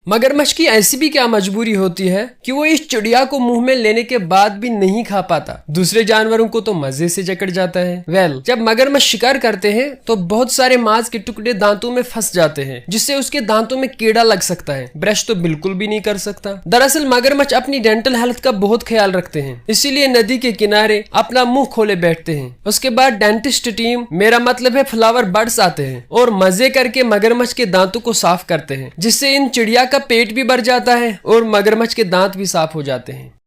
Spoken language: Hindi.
मगरमच्छ की ऐसी भी क्या मजबूरी होती है कि वो इस चिड़िया को मुंह में लेने के बाद भी नहीं खा पाता। दूसरे जानवरों को तो मजे से जकड़ जाता है। जब मगरमच्छ शिकार करते हैं तो बहुत सारे मांस के टुकड़े दांतों में फंस जाते हैं, जिससे उसके दांतों में कीड़ा लग सकता है। ब्रश तो बिल्कुल भी नहीं कर सकता। दरअसल मगरमच्छ अपनी डेंटल हेल्थ का बहुत ख्याल रखते हैं, इसीलिए नदी के किनारे अपना मुंह खोले बैठते हैं। उसके बाद डेंटिस्ट टीम, मेरा मतलब है फ्लावर बर्ड्स, आते हैं और मजे करके मगरमच्छ के दांतों को साफ करते हैं, जिससे इन चिड़िया का पेट भी भर जाता है और मगरमच्छ के दांत भी साफ हो जाते हैं।